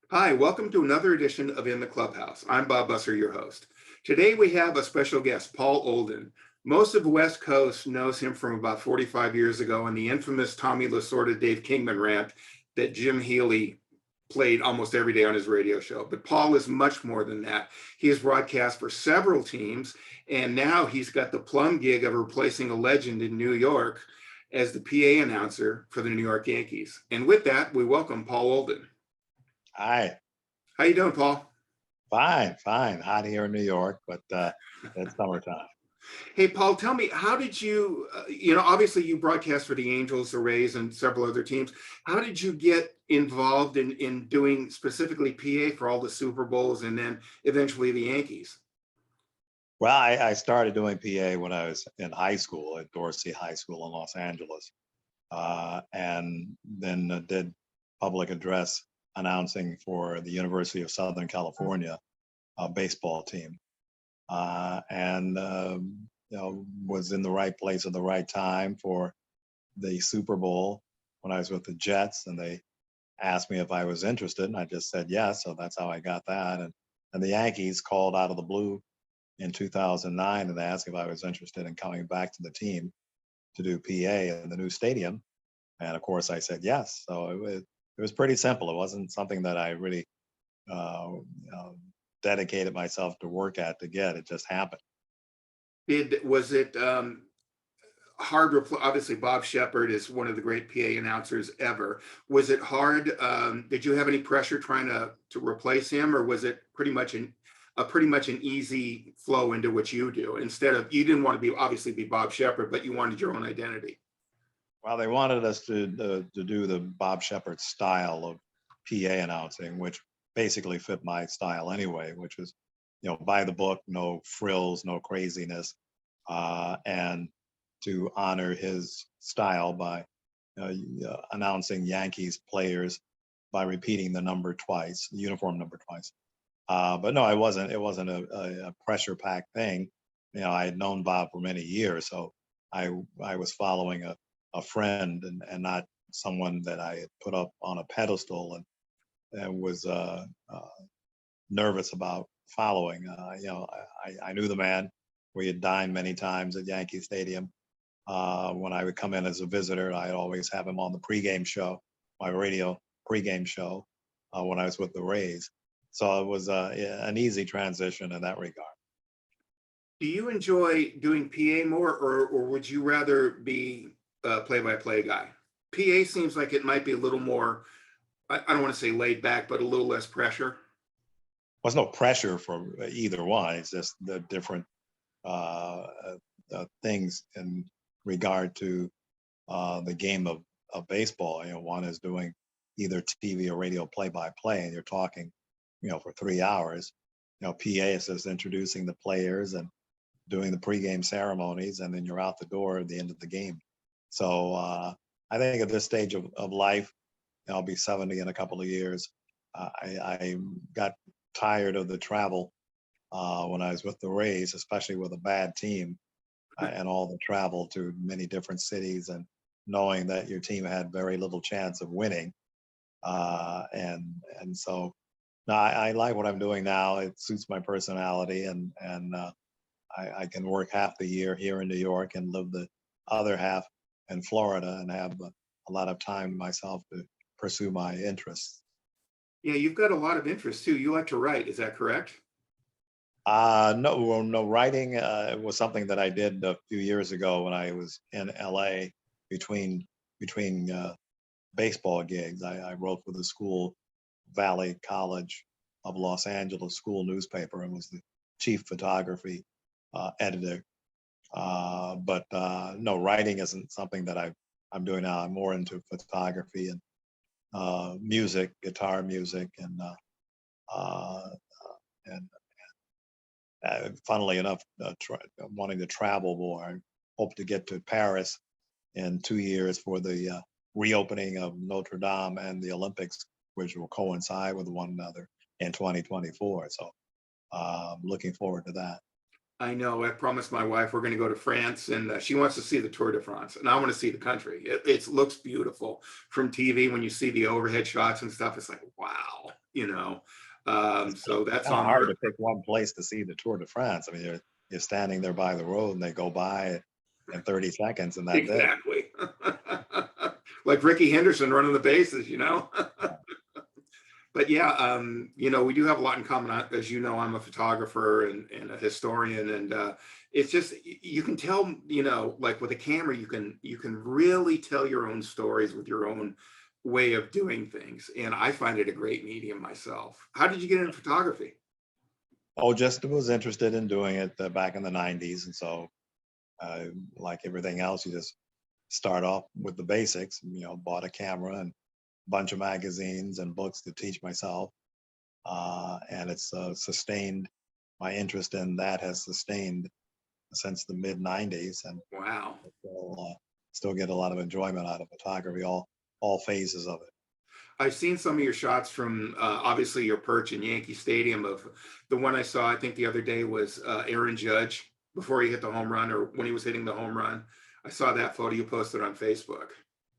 Hi, welcome to another edition of In the Clubhouse. I'm Bob Busser, your host. Today we have a special guest, Paul Olden. Most of the West Coast knows him from about 45 years ago in the infamous Tommy Lasorda, Dave Kingman rant that Jim Healy played almost every day on his radio show. But Paul is much more than that. He has broadcast for several teams, and now he's got the plum gig of replacing a legend in New York as the PA announcer for the New York Yankees. And with that, we welcome Paul Olden. Hi, How you doing, Paul? fine. Hot here in New York, but it's summertime. Hey, Paul, tell me, how did you, obviously you broadcast for the Angels, the Rays, and several other teams. How did you get involved in doing specifically PA for all the Super Bowls and then eventually the Yankees? Well, I started doing PA when I was in high school at Dorsey High School in Los Angeles, and then did public address announcing for the University of Southern California baseball team, and was in the right place at the right time for the Super Bowl when I was with the Jets, and they asked me if I was interested, and I just said yes. So that's how I got that. And the Yankees called out of the blue in 2009 and asked if I was interested in coming back to the team to do PA in the new stadium. And of course, I said yes. So it was pretty simple. It wasn't something that I really uh, dedicated myself to work at to get. It just happened. Was it hard? Obviously, Bob Shepard is one of the great PA announcers ever. Was it hard? Did you have any pressure trying to replace him, or was it pretty much an easy flow into what you do? Instead of, you didn't want to be obviously be Bob Shepard, but you wanted your own identity. Well, they wanted us to do the Bob Shepard style of PA announcing, which basically fit my style anyway, which was, by the book, no frills, no craziness, and to honor his style by announcing Yankees players by repeating the number twice, the uniform number twice. But no, it wasn't. It wasn't a pressure-packed thing. I had known Bob for many years, so I was following a friend and not someone that I had put up on a pedestal and was nervous about following. I knew the man. We had dined many times at Yankee Stadium. When I would come in as a visitor, I'd always have him on the pregame show, my radio pregame show, when I was with the Rays. So it was an easy transition in that regard. Do you enjoy doing PA more, or would you rather be a play-by-play guy? PA seems like it might be a little more, I don't want to say laid back, but a little less pressure. There's no pressure for either one. It's just the different uh, things in regard to the game of baseball. One is doing either TV or radio play-by-play, and you're talking, for 3 hours. PA is just introducing the players and doing the pregame ceremonies, and then you're out the door at the end of the game. So I think at this stage of life, I'll be 70 in a couple of years. I got tired of the travel when I was with the Rays, especially with a bad team, and all the travel to many different cities and knowing that your team had very little chance of winning. And so no, I like what I'm doing now. It suits my personality, and I can work half the year here in New York and live the other half in Florida and have a lot of time to myself to pursue my interests. Yeah, you've got a lot of interest too. You like to write, is that correct? No, well, no, writing was something that I did a few years ago when I was in LA between baseball gigs. I wrote for the school Valley College of Los Angeles school newspaper and was the chief photography editor. But no, writing isn't something that I'm doing now. I'm more into photography and music, guitar music, uh, and funnily enough, wanting to travel more. I hope to get to Paris in 2 years for the reopening of Notre Dame and the Olympics, which will coincide with one another in 2024. So looking forward to that. I know. I promised my wife we're going to go to France, and she wants to see the Tour de France, and I want to see the country. It looks beautiful from TV when you see the overhead shots and stuff. It's like, wow. you know. So that's Kind of on hard our to pick one place to see the Tour de France. I mean, you're standing there by the road and they go by in 30 seconds and that's it. exactly. Like Ricky Henderson running the bases, you know. But yeah, we do have a lot in common. As you know, I'm a photographer and a historian, and it's just you can tell, like with a camera, you can really tell your own stories with your own way of doing things, and I find it a great medium myself. How did you get into photography? Oh, just was interested in doing it back in the 90s. And so, like everything else, you just start off with the basics, bought a camera and a bunch of magazines and books to teach myself. And it's sustained, my interest in that has sustained since the mid 90s. And Wow. still get a lot of enjoyment out of photography, all phases of it. I've seen some of your shots from obviously your perch in Yankee Stadium. Of the one I saw, I think the other day was Aaron Judge before he hit the home run or when he was hitting the home run. I saw that photo you posted on Facebook.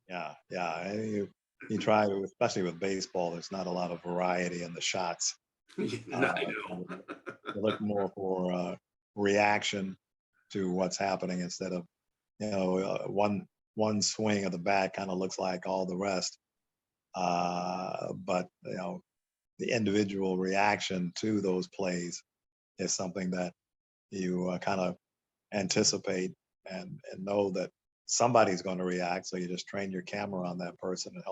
Yeah. And you try to, especially with baseball, there's not a lot of variety in the shots. I know. You look more for reaction to what's happening instead of, one swing of the bat kind of looks like all the rest. But the individual reaction to those plays is something that you kind of anticipate and know that somebody's going to react. So you just train your camera on that person and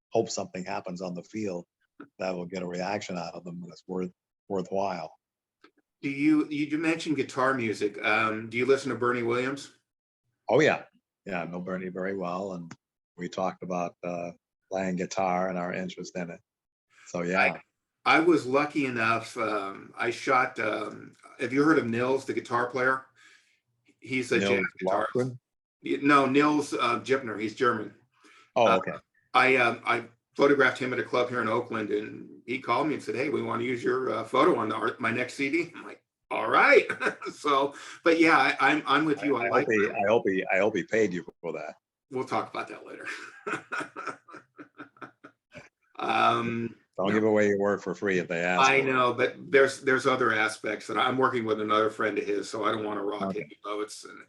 hope something happens on the field that will get a reaction out of them that's worthwhile. Do you mentioned guitar music? Do you listen to Bernie Williams? Oh yeah, I know Bernie very well, and we talked about playing guitar and our interest in it. So yeah. I was lucky enough. I shot. Have you heard of Nils, the guitar player? He's a jazz Nils guitarist. Lofgren? No, Nils Gipner. He's German. Oh, Uh, okay. I photographed him at a club here in Oakland, and he called me and said, "Hey, we want to use your photo on my next CD." I'm like, "All right." So, but yeah, I'm with you. I like. I hope he paid you for that. We'll talk about that later. um, Don't no, give away your work for free if they ask I for it. know, but there's other aspects that I'm working with another friend of his, so I don't want to rock Okay. any boats, and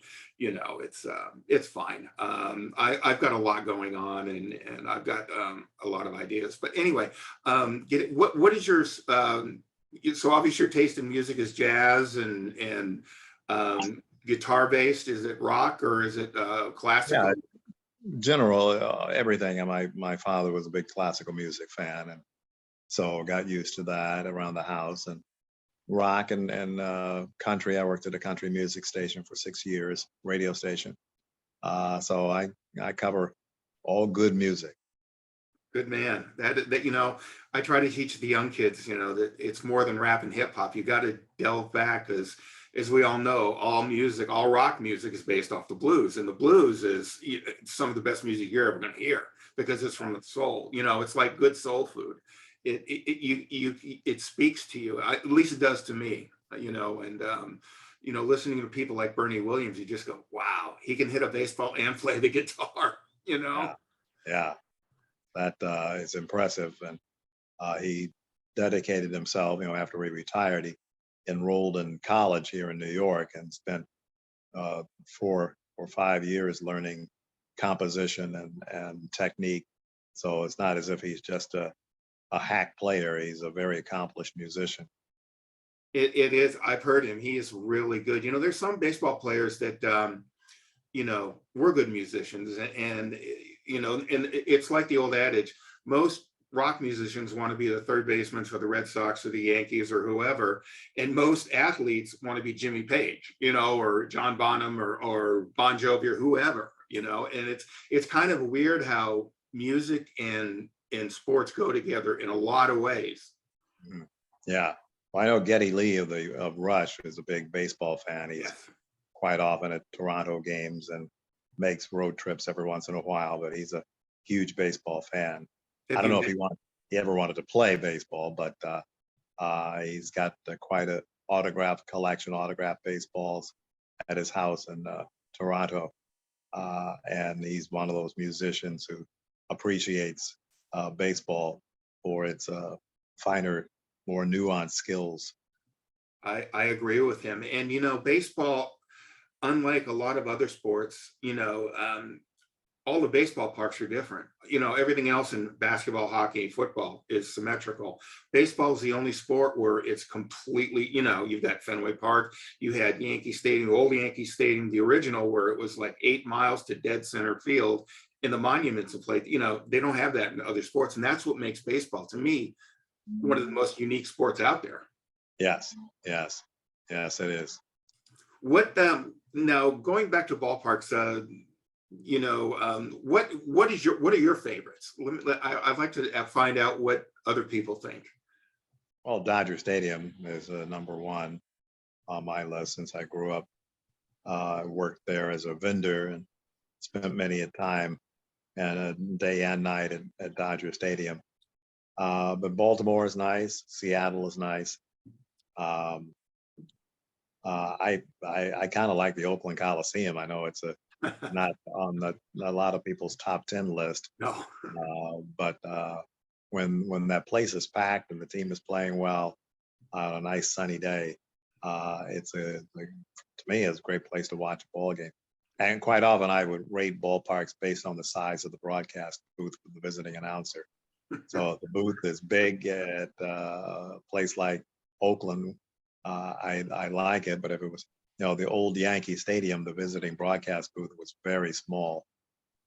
it's fine. I've got a lot going on, and I've got a lot of ideas. But anyway, what is your so obviously your taste in music is jazz and guitar based. Is it rock or is it classical? Yeah, general everything. And my father was a big classical music fan, and so got used to that around the house. And rock and country. I worked at a country music station for 6 years, radio station. So I cover all good music. Good man. That I try to teach the young kids, that it's more than rap and hip hop. You got to delve back, as we all know, all rock music is based off the blues, and the blues is some of the best music you're ever going to hear because it's from the soul. It's like good soul food. It speaks to you. At least it does to me. And listening to people like Bernie Williams, you just go, wow, he can hit a baseball and play the guitar. Yeah, yeah, that is impressive. And he dedicated himself. After he retired, he enrolled in college here in New York and spent 4 or 5 years learning composition and technique. So it's not as if he's just a hack player. He's a very accomplished musician. It is. I've heard him. He is really good. There's some baseball players that we're good musicians, and and it's like the old adage. Most rock musicians want to be the third baseman for the Red Sox or the Yankees or whoever, and most athletes want to be Jimmy Page, or John Bonham or Bon Jovi or whoever, and it's kind of weird how music and sports go together in a lot of ways. Mhm. Yeah. Well, I know Geddy Lee of Rush is a big baseball fan. He's Yes. quite often at Toronto games and makes road trips every once in a while, but he's a huge baseball fan. I Have don't you know if he ever wanted to play baseball, but he's got quite a autographed baseballs at his house in Toronto. And he's one of those musicians who appreciates baseball for its finer, more nuanced skills. I agree with him. And, baseball, unlike a lot of other sports, all the baseball parks are different. Everything else in basketball, hockey, football is symmetrical. Baseball is the only sport where it's completely, you've got Fenway Park, you had Yankee Stadium, the old Yankee Stadium, the original, where it was like 8 miles to dead center field, and the monuments of play. They don't have that in other sports. And that's what makes baseball, to me, one of the most unique sports out there. Yes, yes, yes, it is. Now going back to ballparks, what are your favorites? I'd like to find out what other people think. Well, Dodger Stadium is number one on my list since I grew up. I worked there as a vendor and spent many a time and day and night at Dodger Stadium. But Baltimore is nice. Seattle is nice. Um, I kind of like the Oakland Coliseum. I know it's not on a lot of people's top 10 list, No. but when that place is packed and the team is playing well on a nice sunny day, to me, it's a great place to watch a ball game. And quite often, I would rate ballparks based on the size of the broadcast booth with the visiting announcer. So if the booth is big at a place like Oakland, I like it. But if it was, the old Yankee Stadium, the visiting broadcast booth was very small,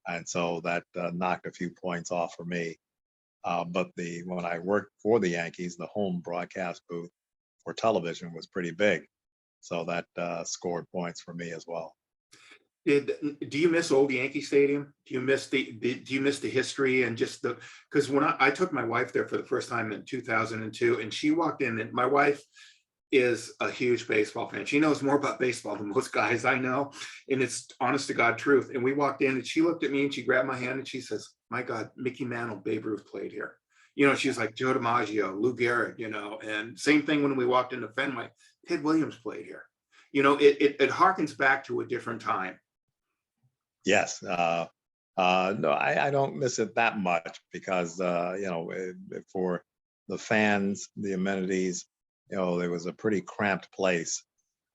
and so that knocked a few points off for me. But when I worked for the Yankees, the home broadcast booth for television was pretty big, so that scored points for me as well. Do you miss old Yankee Stadium? Do you miss the history and just because when I took my wife there for the first time in 2002, and she walked in, and my wife is a huge baseball fan. She knows more about baseball than most guys I know, and it's honest to God truth. And we walked in, and she looked at me, and she grabbed my hand, and she says, "My God, Mickey Mantle, Babe Ruth played here." She's like Joe DiMaggio, Lou Gehrig, and same thing when we walked into Fenway, Ted Williams played here. It harkens back to a different time. Yes. No, I don't miss it that much because, for the fans, the amenities, it was a pretty cramped place.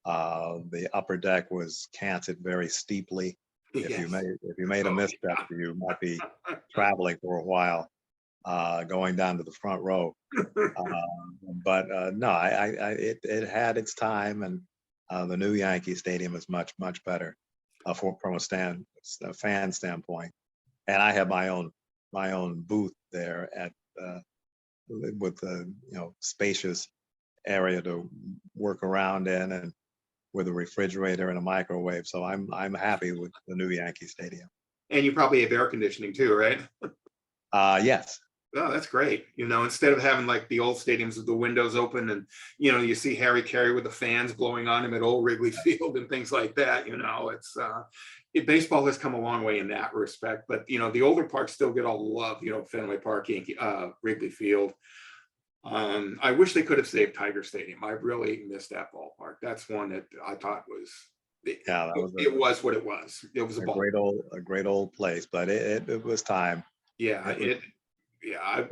The upper deck was canted very steeply. If you made a misstep, you might be traveling for a while, going down to the front row. But no, it had its time, and the new Yankee Stadium is much better from a fan standpoint. And I have my own booth there with the spacious area to work around in, and with a refrigerator and a microwave. So I'm happy with the new Yankee Stadium. And you probably have air conditioning too, right? Yes. Oh, that's great. Instead of having like the old stadiums with the windows open and, you see Harry Carey with the fans blowing on him at old Wrigley Field and things like that, baseball has come a long way in that respect. But, the older parks still get all the love, Fenway Park, Yankee, Wrigley Field. I wish they could have saved Tiger Stadium. I really missed that ballpark. That's one that I thought was, it was what it was. It was a great old place, but it was time. Yeah,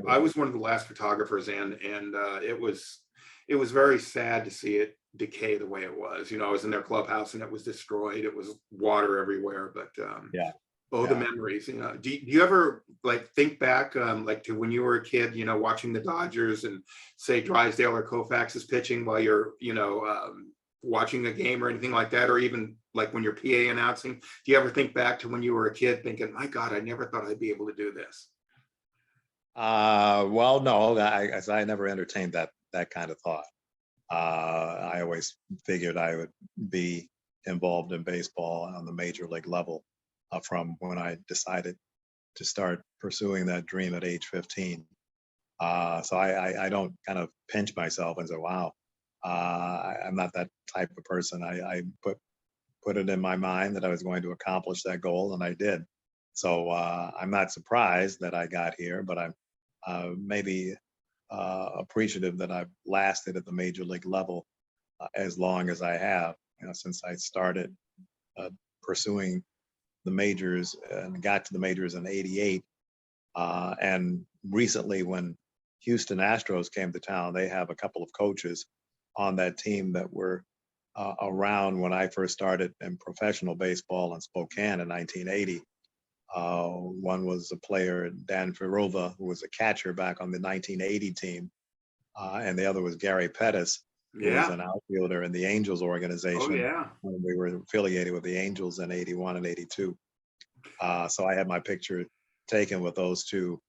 I was one of the last photographers, and it was very sad to see it decay the way it was. I was in their clubhouse and it was destroyed. It was water everywhere, but the memories. Do you ever think back to when you were a kid, watching the Dodgers and say Drysdale or Koufax is pitching while you're watching a game or anything like that, or even like when you're PA announcing? Do you ever think back to when you were a kid thinking, my God, I never thought I'd be able to do this? Well, no, I never entertained that kind of thought. I always figured I would be involved in baseball on the major league level from when I decided to start pursuing that dream at age 15. So I don't kind of pinch myself and say, wow, I'm not that type of person. I put it in my mind that I was going to accomplish that goal, and I did. So I'm not surprised that I got here, but I'm maybe appreciative that I've lasted at the major league level as long as I have, since I started pursuing the majors and got to the majors in '88. And recently, when Houston Astros came to town, they have a couple of coaches on that team that were around when I first started in professional baseball in Spokane in 1980. One was a player, Dan Firova, who was a catcher back on the 1980 team. And the other was Gary Pettis, who was Yeah. an outfielder in the Angels Oh, organization yeah. when we were affiliated with the Angels in 81 and 82. So I had my picture taken with those two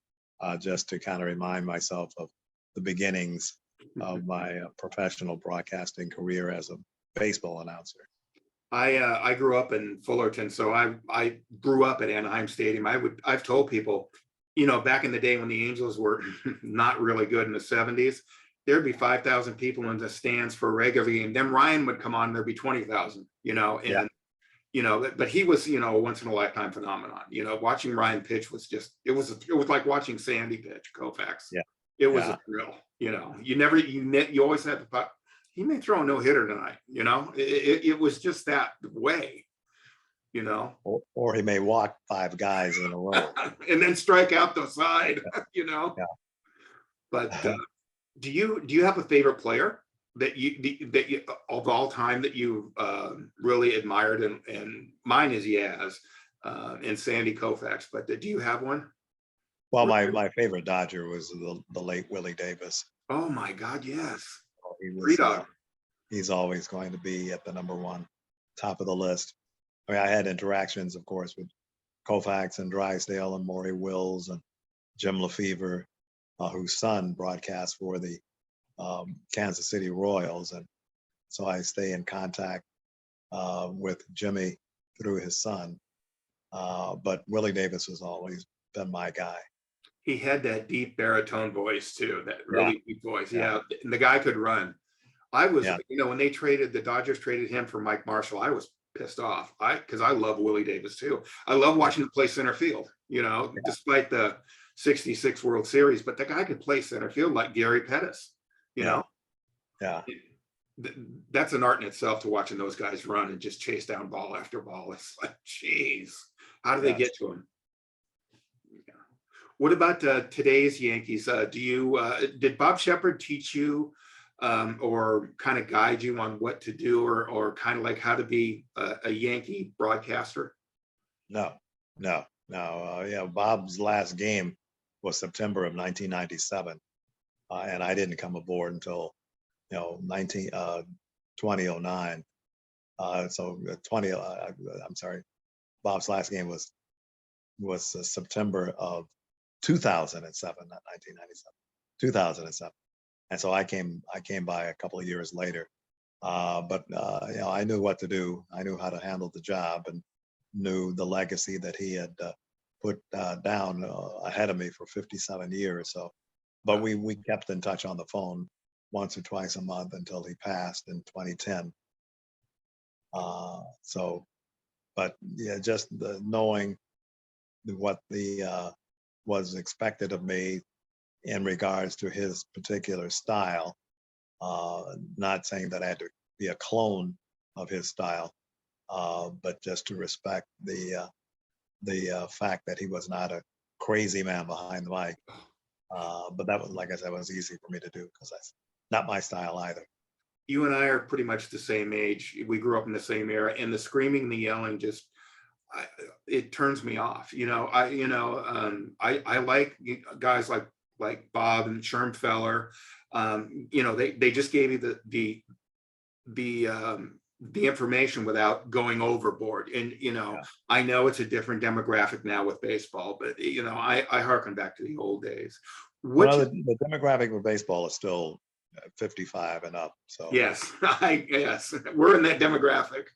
just to kind of remind myself of the beginnings of my professional broadcasting career as a baseball announcer. I grew up in Fullerton, so I grew up at Anaheim Stadium. I've told people, back in the day when the Angels were not really good in the 70s, there'd be 5,000 people in the stands for a regular game. Then Ryan would come on, there'd be 20,000, Yeah. and but he was, a once in a lifetime phenomenon. Watching Ryan pitch was just, it was like watching Sandy pitch, Koufax. Yeah. It was Yeah. a thrill. You always had the thought, he may throw a no hitter tonight. It was just that way. Or he may walk 5 guys in a row. And then strike out the side. Yeah. But do you have a favorite player that you of all time that you really admired? And mine is Yaz and Sandy Koufax. But do you have one? Well, my favorite Dodger was the late Willie Davis. Oh my God, yes. He Free was dog. he's always going to be at the number one, top of the list. I mean, I had interactions, of course, with Koufax and Drysdale and Maury Wills and Jim Lefevre, whose son broadcast for the Kansas City Royals. And so I stay in contact with Jimmy through his son. But Willie Davis has always been my guy. He had that deep baritone voice too, that Yeah. really deep voice. Yeah. Yeah. And the guy could run. I was, Yeah. when the Dodgers traded him for Mike Marshall, I was pissed off. Because I love Willie Davis too. I love watching him play center field, despite the 66 World Series, but the guy could play center field like Gary Pettis, Yeah. Yeah. That's an art in itself to watching those guys run and just chase down ball after ball. It's like, geez, how do they get to him? Yeah. What about today's Yankees? Did Bob Shepard teach you or kind of guide you on what to do or kind of like how to be a Yankee broadcaster? No. Yeah, Bob's last game was September of 1997, and I didn't come aboard until 2009. So 20. I'm sorry. Bob's last game was September of 2007, not 1997. 2007, and so I came by a couple of years later. But I knew what to do. I knew how to handle the job and knew the legacy that he had put down ahead of me for 57 years. So, but we kept in touch on the phone once or twice a month until he passed in 2010. But yeah, just knowing what was expected of me in regards to his particular style. Not saying that I had to be a clone of his style, but just to respect the fact that he was not a crazy man behind the mic. But that was, like I said, was easy for me to do because that's not my style either. You and I are pretty much the same age. We grew up in the same era, and the screaming and the yelling it turns me off. I like guys like Bob and Shermfeller. They just gave you the information without going overboard. And Yeah. I know it's a different demographic now with baseball, but I harken back to the old days. Well, the demographic of baseball is still 55 and up. So Yes, yes, we're in that demographic.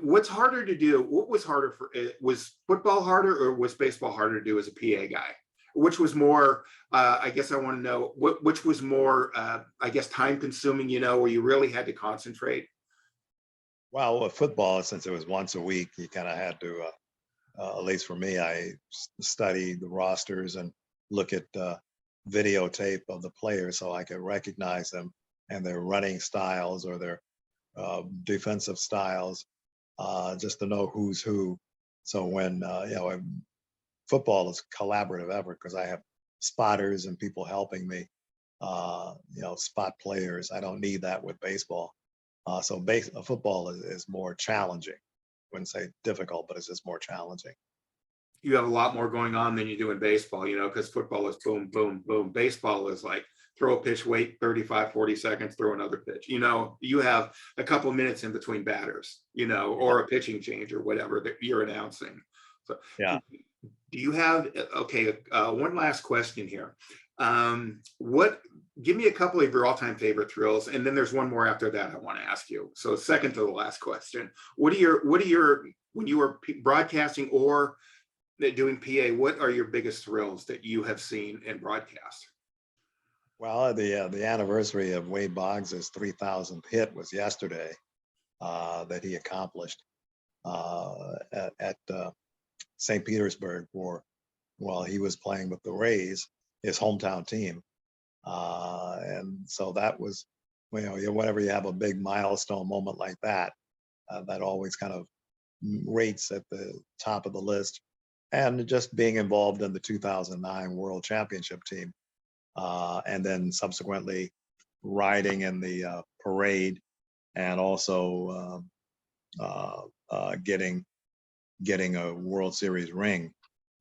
What's harder to do? What was harder was football harder or was baseball harder to do as a PA guy? Which was more, I guess I want to know, which was more, I guess, time consuming, where you really had to concentrate? well, with football, since it was once a week, you kind of had to, at least for me, I study the rosters and look at videotape of the players so I could recognize them and their running styles or their defensive styles, just to know who's who. So when football is collaborative effort because I have spotters and people helping me, spot players. I don't need that with baseball. So football is more challenging. I wouldn't say difficult, but it's just more challenging. You have a lot more going on than you do in baseball, because football is boom, boom, boom. Baseball is like throw a pitch, wait 35, 40 seconds, throw another pitch. You have a couple minutes in between batters, or a pitching change or whatever that you're announcing. So Yeah. do you have, okay, one last question here. Give me a couple of your all-time favorite thrills, and then there's one more after that I want to ask you. So second to the last question, when you were broadcasting or doing PA, what are your biggest thrills that you have seen in broadcast? Well, the anniversary of Wade Boggs's 3,000th hit was yesterday, that he accomplished at St. Petersburg while he was playing with the Rays, his hometown team. And so that was, whenever you have a big milestone moment like that, that always kind of rates at the top of the list. And just being involved in the 2009 World Championship team, and then subsequently riding in the parade, and also getting a World Series ring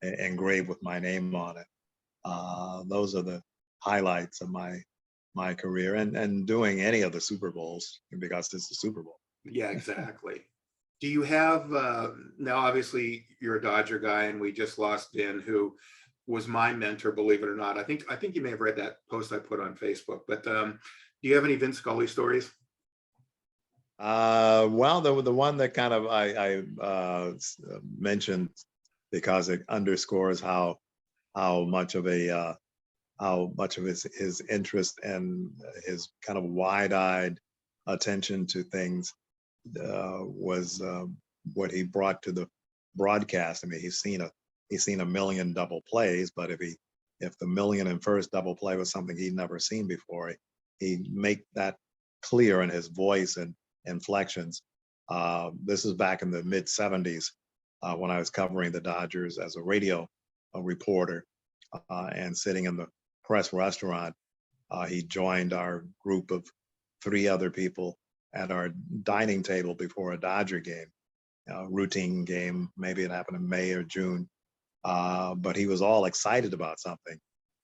engraved with my name on it. Those are the highlights of my career, and doing any of the Super Bowls, because it's the Super Bowl. Yeah, exactly. Do you have now? Obviously, you're a Dodger guy, and we just lost Ben, who was my mentor, believe it or not. I think you may have read that post I put on Facebook. But do you have any Vince Scully stories? Well, the one that kind of I mentioned, because it underscores how much of his interest and his kind of wide-eyed attention to things was what he brought to the broadcast. I mean, he's seen a million double plays, but if the million and first double play was something he'd never seen before, he'd make that clear in his voice and inflections. This is back in the mid 70s, when I was covering the Dodgers as a radio reporter, and sitting in the press restaurant. He joined our group of 3 other people at our dining table before a Dodger game, routine game. Maybe it happened in May or June, but he was all excited about something.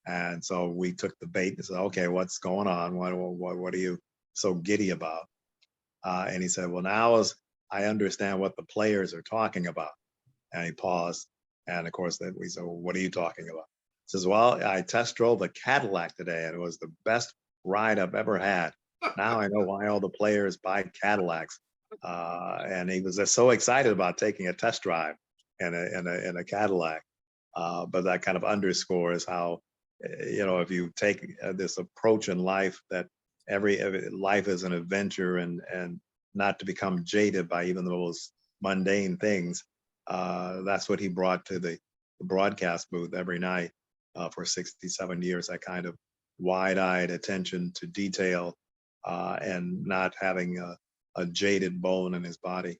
And so we took the bait and said, okay, what's going on? What are you so giddy about? And he said, well, now I understand what the players are talking about. And he paused. And of course, then we said, well, what are you talking about? He says, well, I test drove a Cadillac today, and it was the best ride I've ever had. Now I know why all the players buy Cadillacs. And he was just so excited about taking a test drive in a Cadillac. But that kind of underscores how, if you take this approach in life, that every life is an adventure, and not to become jaded by even the most mundane things. That's what he brought to the broadcast booth every night for 67 years, that kind of wide-eyed attention to detail, and not having a jaded bone in his body.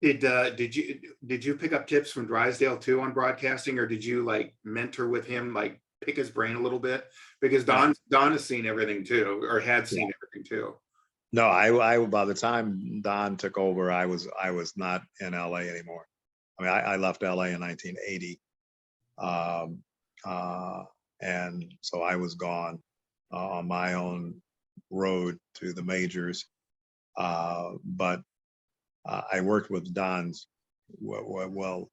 Did you pick up tips from Drysdale too on broadcasting, or did you like mentor with him, like pick his brain a little bit? Because Don has seen everything too, or had seen everything too. No, I by the time Don took over, I was not in LA anymore. I mean, I left LA in 1980, and so I was gone on my own road to the majors. But I worked with Don's. Well,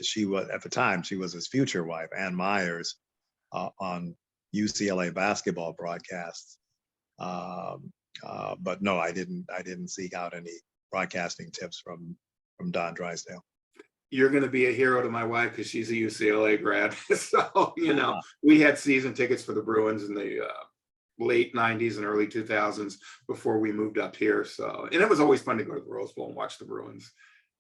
she was at the time, she was his future wife, Ann Myers, on UCLA basketball broadcasts. But no, I didn't seek out any broadcasting tips from Don Drysdale. You're going to be a hero to my wife because she's a UCLA grad. So, we had season tickets for the Bruins in the late 90s and early 2000s before we moved up here. So, and it was always fun to go to the Rose Bowl and watch the Bruins.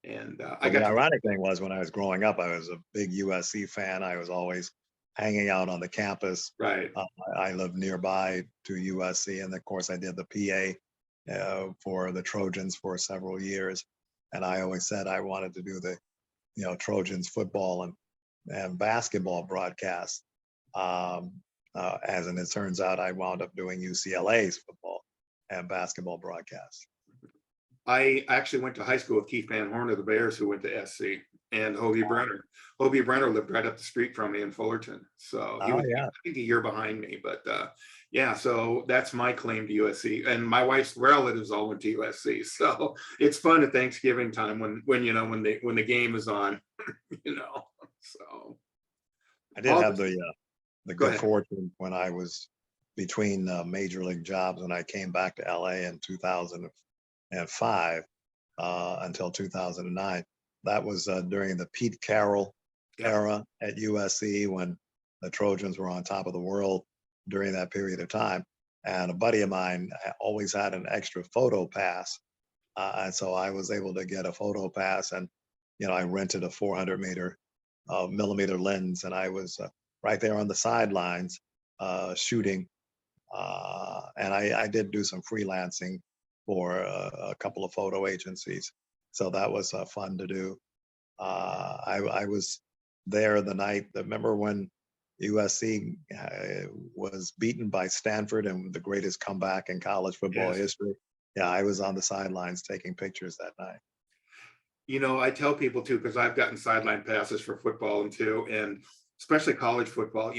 And the ironic thing was, when I was growing up, I was a big USC fan. I was always hanging out on the campus. Right. I lived nearby to USC, and of course I did the PA for the Trojans for several years. And I always said I wanted to do the Trojans football and basketball broadcasts. As and it turns out, I wound up doing UCLA's football and basketball broadcasts. I actually went to high school with Keith Van Horn of the Bears, who went to SC, and Hobie Brenner. Hobie Brenner lived right up the street from me in Fullerton. So he Oh was, yeah. I think, a year behind me. But yeah, so that's my claim to USC. And my wife's relatives all went to USC. So it's fun at Thanksgiving time when you know when the game is on, you know. So I did Paul, have the go good ahead. fortune when I was between major league jobs and I came back to LA in 2005 until 2009. That was during the Pete Carroll Yeah. era at USC when the Trojans were on top of the world during that period of time. And a buddy of mine always had an extra photo pass. And so I was able to get a photo pass, and I rented a 400 millimeter lens, and I was right there on the sidelines shooting. And I did do some freelancing for a couple of photo agencies. So that was fun to do. I was there the night, remember when USC was beaten by Stanford and the greatest comeback in college football history? Yeah, I was on the sidelines taking pictures that night. I tell people too, because I've gotten sideline passes for football and especially college football,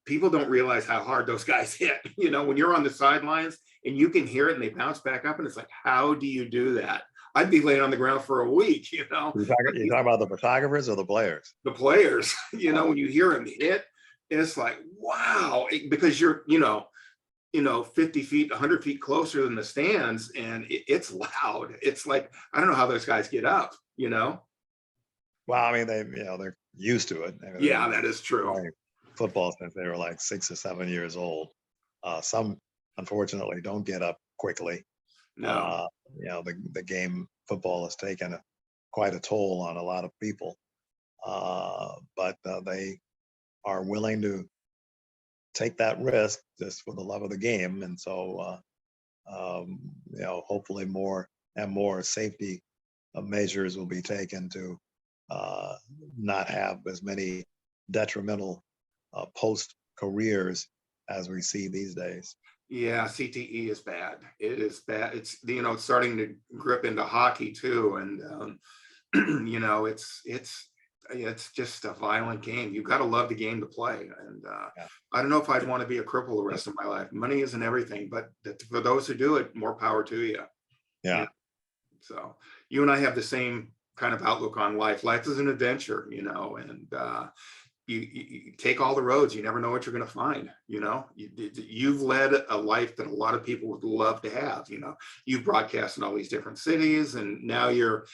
people don't realize how hard those guys hit. When you're on the sidelines and you can hear it and they bounce back up, and it's like, how do you do that? I'd be laying on the ground for a week, You talking about the photographers or the players? The players, when you hear them hit, it's like, wow, because you're, 50 feet, 100 feet closer than the stands, and it's loud. It's like, I don't know how those guys get up, Well, I mean, they're used to it. Yeah, that is true. Football since they were like 6 or 7 years old. Some unfortunately don't get up quickly. No. The game football has taken quite a toll on a lot of people, but they are willing to take that risk just for the love of the game. And so, hopefully more and more safety measures will be taken to not have as many detrimental post careers as we see these days. Yeah, CTE is bad. It is bad. It's it's starting to grip into hockey too, and it's just a violent game. You've got to love the game to play, and Yeah. I don't know if I'd want to be a cripple the rest of my life. Money isn't everything, but for those who do it, more power to you. Yeah. So you and I have the same kind of outlook on life. Life is an adventure, and you take all the roads. You never know what you're going to find. You've led a life that a lot of people would love to have. You've broadcast in all these different cities, and now you're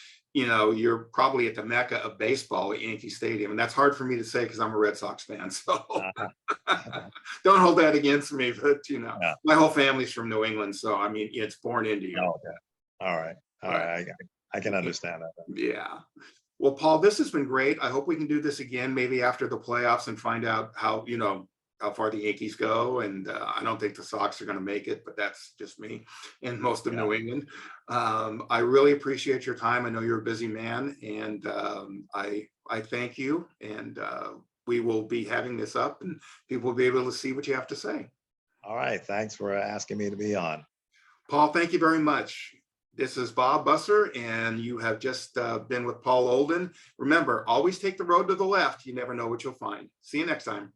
probably at the mecca of baseball at Yankee Stadium, and that's hard for me to say because I'm a Red Sox fan. So don't hold that against me. But Yeah. my whole family's from New England, so I mean, it's born into you. Oh, okay. All right. I can understand that. Yeah. Well, Paul, this has been great. I hope we can do this again, maybe after the playoffs, and find out how far the Yankees go. And I don't think the Sox are going to make it, but that's just me and most of New England. I really appreciate your time. I know you're a busy man, and I thank you. And we will be having this up, and people will be able to see what you have to say. All right. Thanks for asking me to be on. Paul, thank you very much. This is Bob Busser, and you have just been with Paul Olden. Remember, always take the road to the left. You never know what you'll find. See you next time.